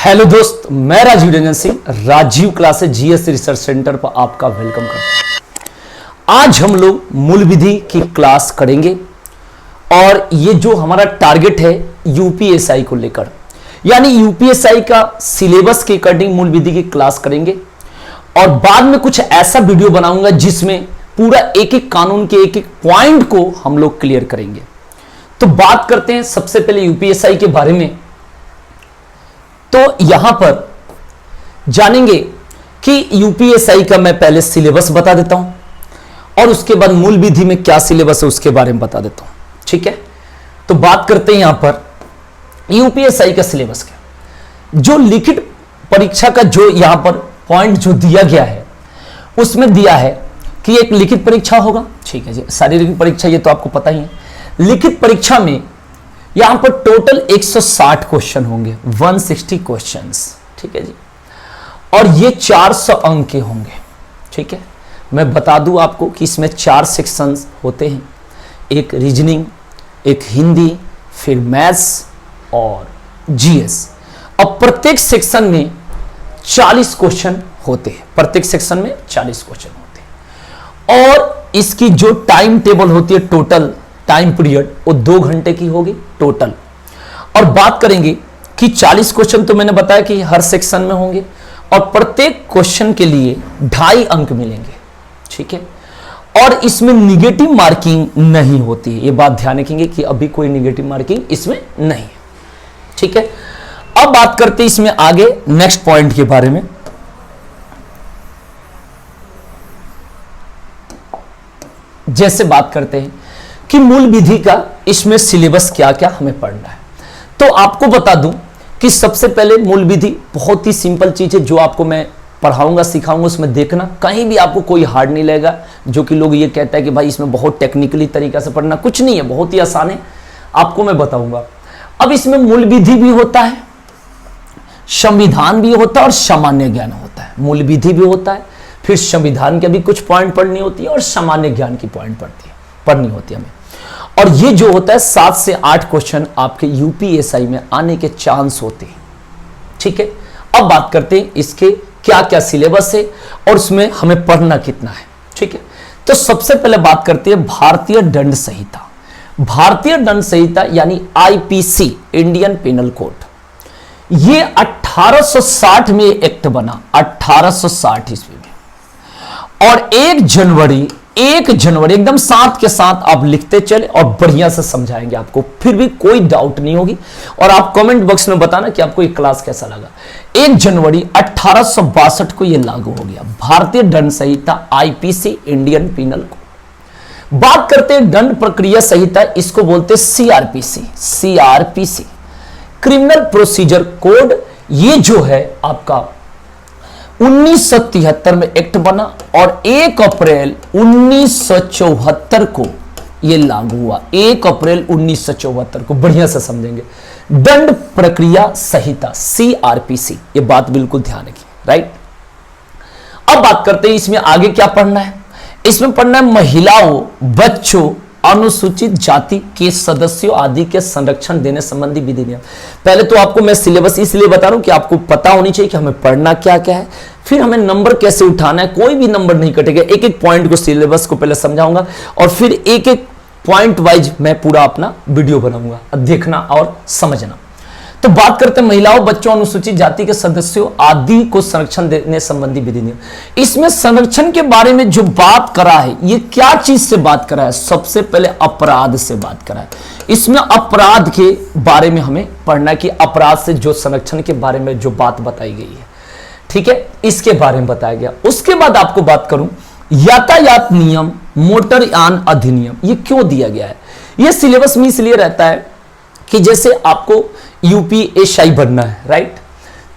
Hello दोस्त, मैं Rajeev Ranjan Singh Rajeev classes GS research centre पर आपका वेलकम करता हूं। आज हम लोग मूल विधि की क्लास करेंगे और ये जो हमारा टारगेट है यूपीएसआई को लेकर, यानी यूपीएसआई का सिलेबस के अकॉर्डिंग मूल विधि की क्लास करेंगे और बाद में कुछ ऐसा वीडियो बनाऊंगा जिसमें पूरा एक एक कानून के एक एक पॉइंट को हम लोग क्लियर करेंगे। तो बात करते हैं सबसे पहले यूपीएसआई के बारे में। तो यहां पर जानेंगे कि यूपीएसआई का मैं पहले सिलेबस बता देता हूं और उसके बाद मूल विधि में क्या सिलेबस है उसके बारे में बता देता हूं। ठीक है, तो बात करते हैं यहां पर यूपीएसआई का सिलेबस क्या। जो लिखित परीक्षा का जो यहां पर पॉइंट जो दिया गया है उसमें दिया है कि एक लिखित परीक्षा होगा। ठीक है जी, शारीरिक परीक्षा ये तो आपको पता ही है। लिखित परीक्षा में यहां पर टोटल 160 क्वेश्चन होंगे, 160 क्वेश्चंस। ठीक है जी, और ये 400 अंक के होंगे। ठीक है, मैं बता दूं आपको कि इसमें 4 सेक्शंस होते हैं, एक रीजनिंग, एक हिंदी, फिर मैथ्स और जीएस। अब प्रत्येक सेक्शन में 40 क्वेश्चन होते हैं, प्रत्येक सेक्शन में 40 क्वेश्चन होते हैं और इसकी जो टाइम टेबल होती है, टोटल टाइम पीरियड वो 2 घंटे की होगी टोटल। और बात करेंगे कि 40 क्वेश्चन तो मैंने बताया कि हर सेक्शन में होंगे और प्रत्येक क्वेश्चन के लिए 2.5 अंक मिलेंगे। ठीक है, और इसमें निगेटिव मार्किंग नहीं होती है, ये बात ध्यान रखेंगे कि अभी कोई निगेटिव मार्किंग इसमें नहीं है। ठीक है, अब बात करते हैं इसमें आगे नेक्स्ट पॉइंट के बारे में। जैसे बात करते हैं कि मूल विधि का इसमें सिलेबस क्या क्या हमें पढ़ना है, तो आपको बता दूं कि सबसे पहले मूल विधि बहुत ही सिंपल चीज है जो आपको मैं पढ़ाऊंगा सिखाऊंगा, उसमें देखना कहीं भी आपको कोई हार्ड नहीं लगेगा। जो कि लोग ये कहता है कि भाई इसमें बहुत टेक्निकली तरीका से पढ़ना, कुछ नहीं है, बहुत ही आसान है, आपको मैं बताऊंगा। अब इसमें मूल विधि भी होता है, संविधान भी होता है और सामान्य ज्ञान होता है। मूल विधि भी होता है, फिर संविधान के भी कुछ पॉइंट पढ़नी होती है और सामान्य ज्ञान की पॉइंट पढ़नी होती है हमें। और ये जो होता है 7 से 8 क्वेश्चन आपके यूपीएसआई में आने के चांस होते हैं। ठीक है, अब बात करते हैं इसके क्या क्या सिलेबस है और उसमें हमें पढ़ना कितना है। ठीक है, तो सबसे पहले बात करते हैं भारतीय दंड संहिता। भारतीय दंड संहिता यानी आईपीसी, इंडियन पेनल कोड, ये 1860 में एक्ट बना, 1860 ईस्वी में। और 1 जनवरी एकदम साथ के साथ आप लिखते चले और बढ़िया से समझाएंगे आपको, फिर भी कोई डाउट नहीं होगी। और आप कमेंट बॉक्स में बताना कि आपको ये क्लास कैसा लगा। 1 जनवरी 1862 को ये लागू हो गया, भारतीय दंड संहिता आईपीसी, इंडियन पिनल कोड। बात करते हैं दंड प्रक्रिया संहिता, इसको बोलते CrPC, CrPC criminal procedure code. ये जो है आपका 1973 में एक्ट बना और 1 अप्रैल 1974 को यह लागू हुआ। 1 अप्रैल 1974 को, बढ़िया से समझेंगे। दंड प्रक्रिया संहिता सीआरपीसी, ये बात बिल्कुल ध्यान रखिए, राइट। अब बात करते हैं इसमें आगे क्या पढ़ना है। इसमें पढ़ना है महिलाओं, बच्चों, अनुसूचित जाति के सदस्यों आदि के संरक्षण देने संबंधी विधि नियम। पहले तो आपको मैं सिलेबस इसलिए बता रहा हूं कि आपको पता होनी चाहिए कि हमें पढ़ना क्या क्या है, फिर हमें नंबर कैसे उठाना है, कोई भी नंबर नहीं कटेगा। एक एक पॉइंट को, सिलेबस को पहले समझाऊंगा और फिर एक एक पॉइंट वाइज मैं पूरा अपना वीडियो बनाऊंगा, देखना और समझना। तो बात करते हैं महिलाओं, बच्चों, अनुसूचित जाति के सदस्यों आदि को संरक्षण देने संबंधी विधि नियम। इसमें संरक्षण के बारे में जो बात करा है, ये क्या चीज से बात करा है, सबसे पहले अपराध से बात करा है। इसमें अपराध के बारे में हमें पढ़ना कि अपराध से जो संरक्षण के बारे में जो बात बताई गई है, ठीक है, इसके बारे में बताया गया। उसके बाद आपको बात करूं यातायात नियम, मोटरयान अधिनियम, ये क्यों दिया गया है। ये सिलेबस में इसलिए रहता है कि जैसे आपको यूपीएसआई बनना है, राइट,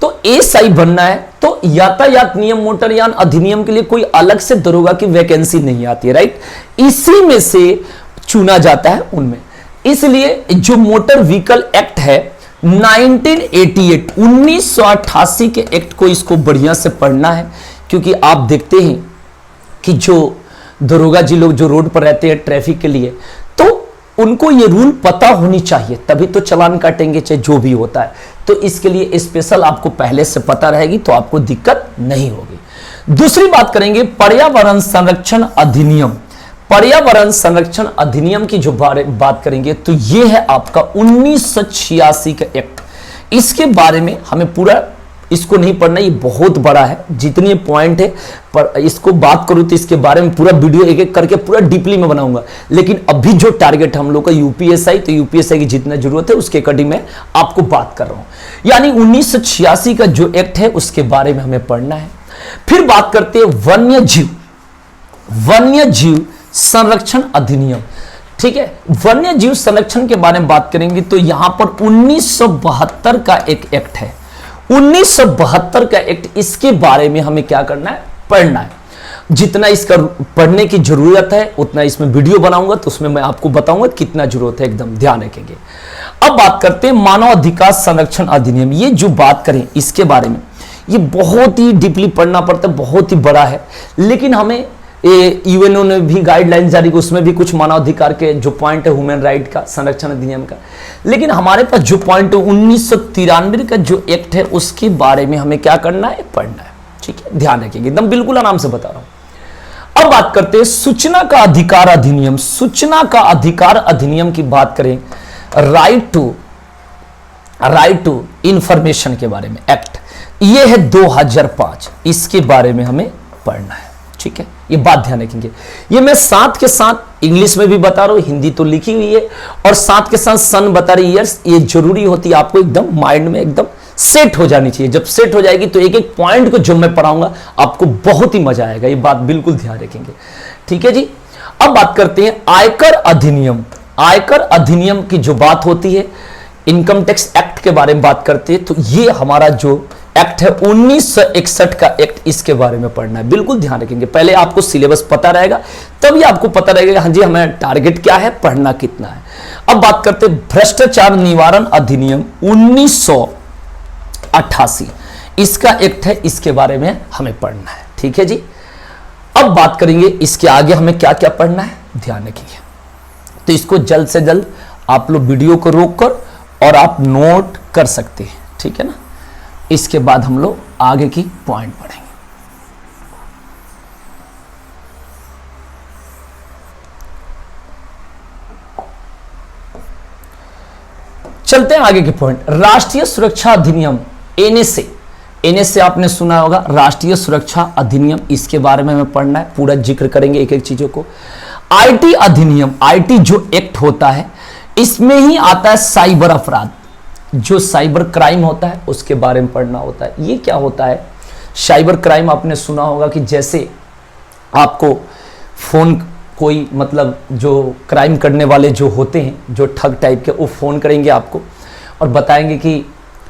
तो एसआई बनना है तो यातायात नियम, मोटरयान अधिनियम के लिए कोई अलग से दरोगा की वैकेंसी नहीं आती है, राइट, इसी में से चुना जाता है उनमें। इसलिए जो मोटर व्हीकल एक्ट है 1988, 1988 के एक्ट को, इसको बढ़िया से पढ़ना है क्योंकि आप देखते हैं कि जो दरोगा जी लोग जो रोड पर रहते हैं ट्रैफिक के लिए, तो उनको ये रूल पता होनी चाहिए, तभी तो चालान काटेंगे, चाहे जो भी होता है। तो इसके लिए स्पेशल आपको पहले से पता रहेगी तो आपको दिक्कत नहीं होगी। दूसरी बात करेंगे पर्यावरण संरक्षण अधिनियम। पर्यावरण संरक्षण अधिनियम की जो बात करेंगे तो ये है आपका 1986 का एक्ट। इसके बारे में हमें पूरा इसको नहीं पढ़ना, ये बहुत बड़ा है, जितनी पॉइंट है पर इसको बात करूं तो इसके बारे में पूरा वीडियो एक एक करके पूरा डीपली में बनाऊंगा। लेकिन अभी जो टारगेट हम लोग का यूपीएसआई, तो यूपीएसआई की जितना जरूरत है उसके अकॉर्डिंग में आपको बात कर रहा हूं। यानी 1986 का जो एक्ट है उसके बारे में हमें पढ़ना है। फिर बात करते हैं वन्य जीव संरक्षण अधिनियम। ठीक है, वन्य जीव संरक्षण के बारे में बात करेंगे तो यहां पर 1972 का एक एक्ट है, 1972 का एक्ट। इसके बारे में हमें क्या करना है, पढ़ना है। जितना इसका पढ़ने की जरूरत है उतना इसमें वीडियो बनाऊंगा तो उसमें मैं आपको बताऊंगा कितना जरूरत है, एकदम ध्यान रखेंगे। अब बात करते हैं मानव अधिकार संरक्षण अधिनियम। ये जो बात करें इसके बारे में, ये बहुत ही डीपली पढ़ना पड़ता है, बहुत ही बड़ा है। लेकिन हमें यूएनओ ने भी गाइडलाइन जारी की, उसमें भी कुछ मानवाधिकार के जो पॉइंट है ह्यूमन राइट का, संरक्षण अधिनियम का। लेकिन हमारे पास जो पॉइंट है 1993 का जो एक्ट है उसके बारे में हमें क्या करना है, पढ़ना है। ठीक है, ध्यान रखिएगा, एकदम बिल्कुल आराम से बता रहा हूं। अब बात करते हैं सूचना का अधिकार अधिनियम। सूचना का अधिकार अधिनियम की बात करें, राइट टू इंफॉर्मेशन के बारे में एक्ट, ये है 2005। इसके बारे में हमें पढ़ना है। ठीक है, ये बात ध्यान रखेंगे। ये मैं साथ के साथ इंग्लिश में भी बता रहा हूं, हिंदी तो लिखी हुई है, और साथ के साथ सन बता रही ईयर्स। ये जरूरी होती है, आपको एकदम माइंड में एकदम सेट हो जानी चाहिए। जब सेट हो जाएगी तो एक एक पॉइंट को जो मैं पढ़ाऊंगा आपको बहुत ही मजा आएगा। ये बात बिल्कुल ध्यान रखेंगे। ठीक है जी। अब बात करते हैं आयकर अधिनियम। आयकर अधिनियम की जो बात होती है, इनकम टैक्स एक्ट के बारे में बात करते हैं, तो ये हमारा जो एक्ट है 1961 का एक्ट, इसके बारे में पढ़ना है। बिल्कुल ध्यान रखेंगे, पहले आपको सिलेबस पता रहेगा तभी आपको पता रहेगा हाँ जी हमें टारगेट क्या है, पढ़ना कितना है। अब बात करते हैं भ्रष्टाचार निवारण अधिनियम 1988, इसका एक्ट है, इसके बारे में हमें पढ़ना है। ठीक है जी। अब बात करेंगे इसके आगे हमें क्या क्या पढ़ना है, ध्यान रखिए। तो इसको जल्द से जल्द आप लोग वीडियो को रोककर और आप नोट कर सकते हैं। ठीक है ना। इसके बाद हम लोग आगे की पॉइंट पढ़ेंगे। चलते हैं आगे के पॉइंट। राष्ट्रीय सुरक्षा अधिनियम एनएसए। एनएसए आपने सुना होगा, राष्ट्रीय सुरक्षा अधिनियम, इसके बारे में हमें पढ़ना है, पूरा जिक्र करेंगे एक एक चीजों को। आईटी अधिनियम, आईटी जो एक्ट होता है इसमें ही आता है साइबर अपराध, जो साइबर क्राइम होता है उसके बारे में पढ़ना होता है। ये क्या होता है साइबर क्राइम, आपने सुना होगा कि जैसे आपको फोन कोई मतलब जो क्राइम करने वाले जो होते हैं, जो ठग टाइप के, वो फोन करेंगे आपको और बताएंगे कि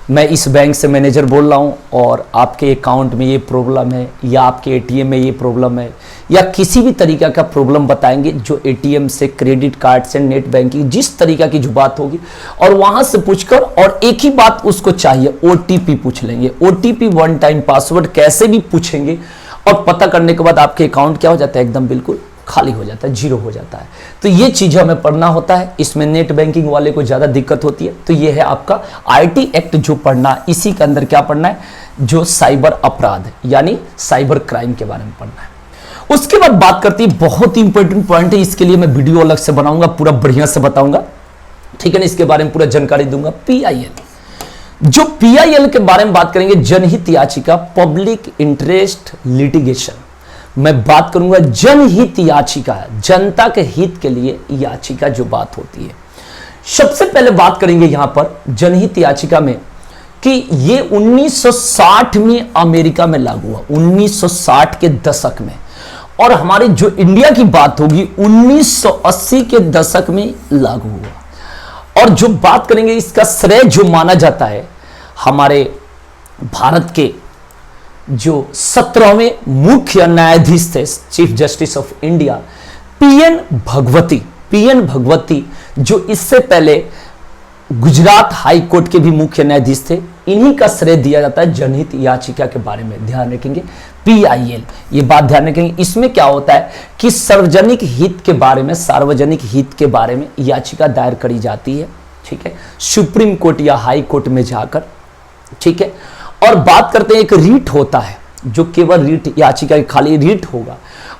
मैं इस बैंक से मैनेजर बोल रहा हूँ और आपके अकाउंट में ये प्रॉब्लम है, या आपके एटीएम में ये प्रॉब्लम है, या किसी भी तरीका का प्रॉब्लम बताएंगे जो एटीएम से, क्रेडिट कार्ड से, नेट बैंकिंग, जिस तरीका की जो बात होगी, और वहां से पूछकर, और एक ही बात उसको चाहिए, ओटीपी पूछ लेंगे। ओटीपी, वन टाइम पासवर्ड, कैसे भी पूछेंगे, और पता करने के बाद आपके अकाउंट क्या हो जाता है, एकदम बिल्कुल खाली हो जाता है, जीरो हो जाता है। तो ये चीजें हमें पढ़ना होता है। इसमें नेट बैंकिंग वाले को ज्यादा दिक्कत होती है। तो ये है आपका आईटी एक्ट जो पढ़ना, इसी के अंदर क्या पढ़ना है, जो साइबर अपराध यानी साइबर क्राइम के बारे में पढ़ना है। उसके बाद बात करती है, बहुत ही इंपॉर्टेंट पॉइंट है, इसके लिए मैं वीडियो अलग से बनाऊंगा, पूरा बढ़िया से बताऊंगा। ठीक है ना, इसके बारे में पूरा जानकारी दूंगा। पीआईएल, जो पीआईएल के बारे में बात करेंगे, जनहित याचिका, पब्लिक इंटरेस्ट लिटिगेशन। मैं बात करूंगा जनहित याचिका, जनता के हित के लिए याचिका जो बात होती है। सबसे पहले बात करेंगे यहां पर जनहित याचिका में कि ये 1960 में अमेरिका में लागू हुआ, 1960 के दशक में, और हमारे जो इंडिया की बात होगी 1980 के दशक में लागू हुआ। और जो बात करेंगे इसका श्रेय जो माना जाता है, हमारे भारत के जो 17वें मुख्य न्यायाधीश थे, chief justice of India, PN Bhagwati, जो इससे पहले गुजरात हाई कोर्ट के भी मुख्य न्यायाधीश थे, इन्हीं का श्रेय दिया जाता है जनहित याचिका के बारे में। ध्यान रखेंगे PIL, ये बात ध्यान रखेंगे। इसमें क्या होता है कि सार्वजनिक हित के बारे में, सार्वजनिक हित के बारे में याचिका दायर करी जाती है, ठीक है, सुप्रीम कोर्ट या हाई कोर्ट में जाकर, ठीक है। और बात करते हैं, एक रीट होता है जो केवल रीट याचिका, खाली रीट होगा,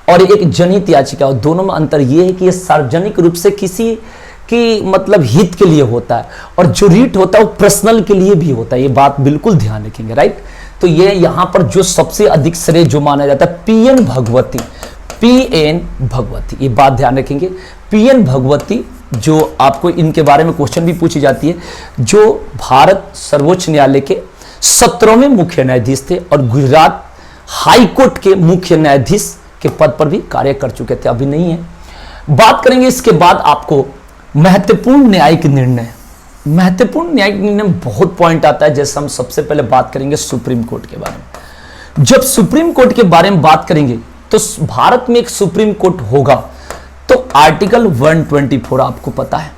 और एक जनहित याचिका, दोनों में अंतर यह है कि यह सार्वजनिक रूप से किसी की मतलब हित के लिए होता है, और जो रीट होता है वो पर्सनल के लिए भी होता है। ये बात बिल्कुल ध्यान रखेंगे, राइट। तो ये यहां पर जो सबसे अधिक श्रेय जो माना जाता है PN भगवती, PN भगवती, ये बात ध्यान रखेंगे। PN भगवती जो आपको इनके बारे में क्वेश्चन भी पूछी जाती है, जो भारत सर्वोच्च न्यायालय के 17वें मुख्य न्यायाधीश थे और गुजरात हाई कोर्ट के मुख्य न्यायाधीश के पद पर भी कार्य कर चुके थे, अभी नहीं है। बात करेंगे इसके बाद आपको महत्वपूर्ण न्यायिक निर्णय। महत्वपूर्ण न्यायिक निर्णय में बहुत पॉइंट आता है। जैसे हम सबसे पहले बात करेंगे सुप्रीम कोर्ट के बारे में। जब सुप्रीम कोर्ट के बारे में बात करेंगे तो भारत में एक सुप्रीम कोर्ट होगा, तो आर्टिकल 124 आपको पता है,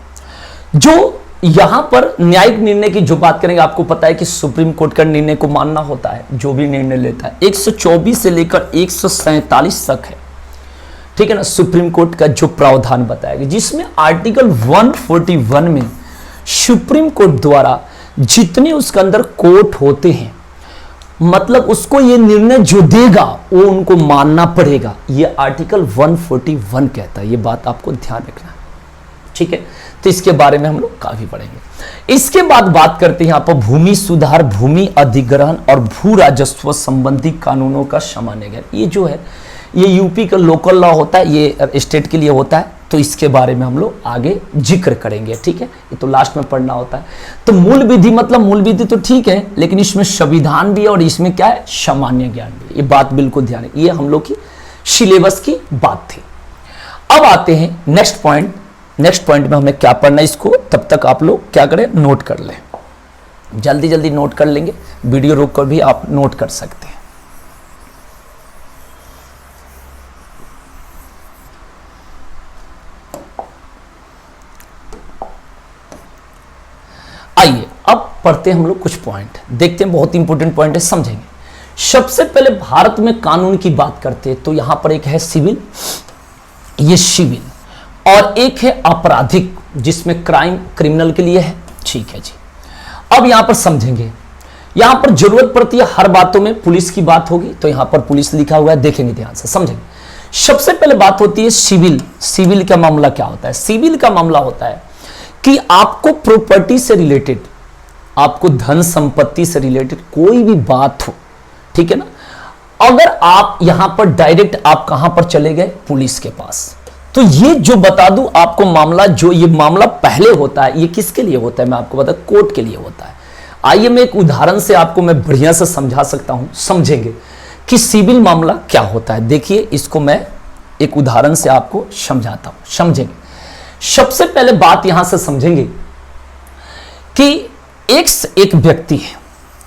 जो यहां पर न्यायिक निर्णय की जो बात करेंगे, आपको पता है कि सुप्रीम कोर्ट का निर्णय को मानना होता है, जो भी निर्णय लेता है। 124 से लेकर 147 तक है, ठीक है ना, सुप्रीम कोर्ट का जो प्रावधान बताया, जिसमें आर्टिकल 141 में सुप्रीम कोर्ट द्वारा जितने उसके अंदर कोर्ट होते हैं, मतलब उसको ये निर्णय जो देगा वो उनको मानना पड़ेगा, ये आर्टिकल 141 कहता है। ये बात आपको ध्यान रखना है, ठीक है। तो इसके बारे में हम लोग काफी पढ़ेंगे। इसके बाद बात करते हैं यहाँ पर भूमि सुधार, भूमि अधिग्रहण और भू राजस्व संबंधी कानूनों का सामान्य ज्ञान। ये जो है ये यूपी का लोकल लॉ होता है, ये स्टेट के लिए होता है, तो इसके बारे में हम लोग आगे जिक्र करेंगे, ठीक है। ये तो लास्ट में पढ़ना होता है। तो मूल विधि, मतलब मूल विधि तो ठीक है, लेकिन इसमें संविधान भी है और इसमें क्या है, सामान्य ज्ञान भी। ये बात बिल्कुल ध्यान है, ये हम लोग की सिलेबस की बात थी। अब आते हैं नेक्स्ट पॉइंट। नेक्स्ट पॉइंट में हमें क्या पढ़ना है, इसको तब तक आप लोग क्या करें, नोट कर लें, जल्दी जल्दी नोट कर लेंगे, वीडियो रोक कर भी आप नोट कर सकते हैं। आइए अब पढ़ते हैं हम लोग कुछ पॉइंट, देखते हैं, बहुत इंपॉर्टेंट पॉइंट है, समझेंगे। सबसे पहले भारत में कानून की बात करते हैं तो यहां पर एक है सिविल, ये सिविल, और एक है आपराधिक, जिसमें क्राइम, क्रिमिनल के लिए है, ठीक है जी। अब यहां पर समझेंगे, यहां पर जरूरत पड़ती है हर बातों में पुलिस की बात होगी, तो यहां पर पुलिस लिखा हुआ है, देखेंगे ध्यान से, समझेंगे। सबसे पहले बात होती है सिविल। सिविल का मामला क्या होता है? सिविल का मामला होता है कि आपको प्रॉपर्टी से रिलेटेड, आपको धन संपत्ति से रिलेटेड कोई भी बात हो, ठीक है ना, अगर आप यहां पर डायरेक्ट आप कहां पर चले गए, पुलिस के पास, तो ये जो बता दूं आपको मामला, जो ये मामला पहले होता है, ये किसके लिए होता है मैं आपको बता, कोर्ट के लिए होता है। आइए मैं एक उदाहरण से आपको मैं बढ़िया से समझा सकता हूं, समझेंगे कि सिविल मामला क्या होता है। देखिए इसको मैं एक उदाहरण से आपको समझाता हूं, समझेंगे। सबसे पहले बात यहां से समझेंगे कि एक्स एक व्यक्ति है,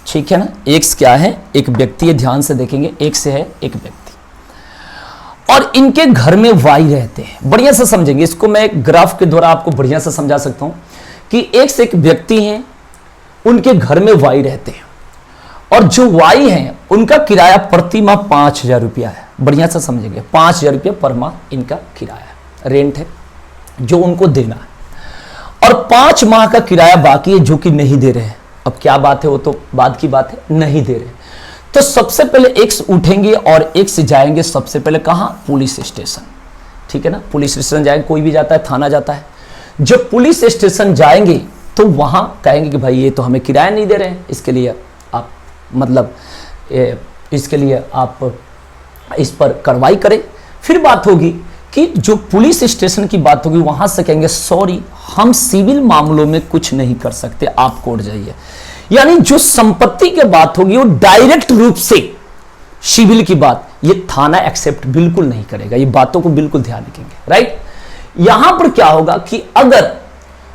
ठीक है ना, एक्स क्या है, एक व्यक्ति है, ध्यान से देखेंगे, एक्स है एक व्यक्ति, और इनके घर में वाई रहते हैं। बढ़िया से समझेंगे इसको, मैं एक ग्राफ के द्वारा आपको बढ़िया से समझा सकता हूं कि एक्स एक व्यक्ति है, उनके घर में वाई रहते हैं, और जो वाई है उनका किराया प्रति माह 5,000 रुपया है। बढ़िया से समझेंगे, 5,000 रुपया पर माह इनका किराया रेंट है जो उनको देना है, और 5 माह का किराया बाकी है जो कि नहीं दे रहे हैं। अब क्या बात है, वो तो बाद की बात है, नहीं दे रहे। तो सबसे पहले एक्स उठेंगे और एक्स जाएंगे सबसे पहले कहां, पुलिस स्टेशन, ठीक है ना, पुलिस स्टेशन जाएंगे, कोई भी जाता है, थाना जाता है। जब पुलिस स्टेशन जाएंगे तो वहां कहेंगे कि भाई ये तो हमें किराया नहीं दे रहे हैं, इसके लिए आप मतलब इसके लिए आप इस पर कार्रवाई करें। फिर बात होगी कि जो पुलिस स्टेशन की बात होगी, वहां से कहेंगे सॉरी हम सिविल मामलों में कुछ नहीं कर सकते, आप कोर्ट जाइए। यानी जो संपत्ति की बात होगी वो डायरेक्ट रूप से सिविल की बात ये थाना एक्सेप्ट बिल्कुल नहीं करेगा। ये बातों को बिल्कुल ध्यान रखेंगे, राइट। यहां पर क्या होगा कि अगर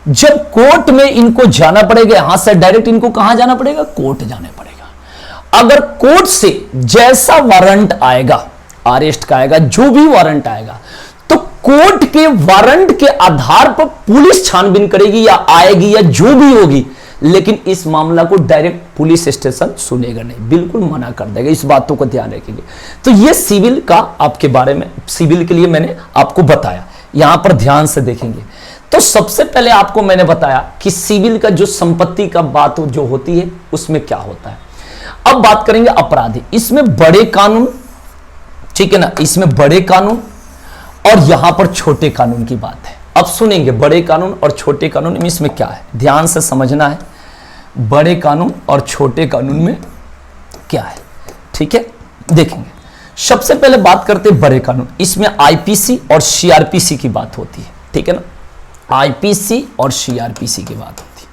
जब कोर्ट में इनको जाना पड़ेगा, यहां से डायरेक्ट इनको कहां जाना पड़ेगा, कोर्ट जाना पड़ेगा। अगर कोर्ट से जैसा वारंट आएगा, अरेस्ट का आएगा, जो भी वारंट आएगा, तो कोर्ट के वारंट के आधार पर पुलिस छानबीन करेगी या आएगी या जो भी होगी, लेकिन इस मामला को डायरेक्ट पुलिस स्टेशन सुनेगा नहीं, बिल्कुल मना कर देगा। इस बातों को ध्यान रखेंगे। तो ये सिविल का आपके बारे में, सिविल के लिए मैंने आपको बताया, यहां पर ध्यान से देखेंगे। तो सबसे पहले आपको मैंने बताया कि सिविल का जो संपत्ति का बात जो होती है उसमें क्या होता है। अब बात करेंगे अपराधी। इसमें बड़े कानून, ठीक है ना, इसमें बड़े कानून और यहां पर छोटे कानून की बात है। अब सुनेंगे बड़े कानून और छोटे कानून में इसमें क्या है, ध्यान से समझना है। बड़े कानून और छोटे कानून में क्या है, ठीक है, देखेंगे। सबसे पहले बात करते हैं बड़े कानून। इसमें आईपीसी और सीआरपीसी की बात होती है, ठीक है ना, आईपीसी और सीआरपीसी की बात होती है।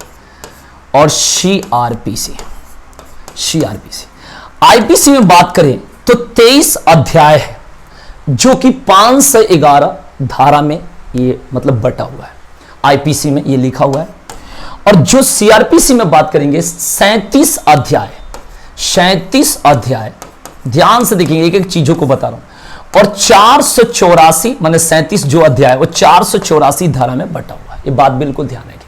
और सीआरपीसी आईपीसी में बात करें तो 23 अध्याय है, जो कि 5 से 11 धारा में ये मतलब बटा हुआ है। आईपीसी में ये लिखा हुआ है। और जो सीआरपीसी में बात करेंगे 37 अध्याय, ध्यान से देखेंगे, एक एक चीजों को बता रहा हूं। और 484 माने 37 जो अध्याय वो 484 धारा में बटा हुआ है। ये बात बिल्कुल ध्यान रखेंगे।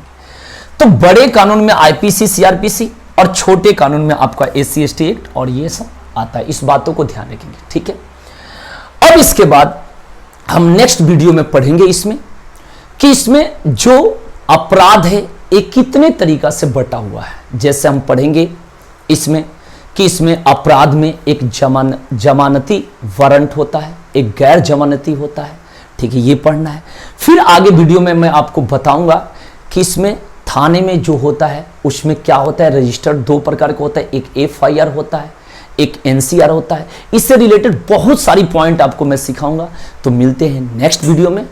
तो बड़े कानून में आईपीसी सीआरपीसी और छोटे कानून में आपका एससी एसटी एक्ट और ये सब आता है। इस बातों को ध्यान रखेंगे, ठीक है। अब इसके बाद हम नेक्स्ट वीडियो में पढ़ेंगे इसमें कि इसमें जो अपराध है ये कितने तरीका से बटा हुआ है। जैसे हम पढ़ेंगे इसमें कि इसमें अपराध में एक जमानती वारंट होता है, एक गैर जमानती होता है, ठीक है, ये पढ़ना है। फिर आगे वीडियो में मैं आपको बताऊंगा कि इसमें थाने में जो होता है उसमें क्या होता है। रजिस्टर्ड 2 प्रकार का होता है, एक एफआईआर होता है, एक एनसीआर होता है। इससे रिलेटेड बहुत सारी पॉइंट आपको मैं सिखाऊंगा। तो मिलते हैं नेक्स्ट वीडियो में,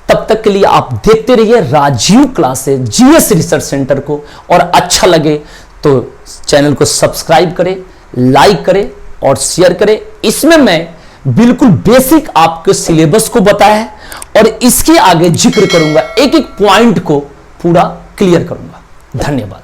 तब तक के लिए आप देखते रहिए Rajeev classes GS research centre को। और अच्छा लगे तो चैनल को सब्सक्राइब करें, लाइक करें और शेयर करें। इसमें मैं बिल्कुल बेसिक आपके सिलेबस को बताया है और इसके आगे जिक्र करूंगा, एक एक पॉइंट को पूरा क्लियर करूंगा। धन्यवाद।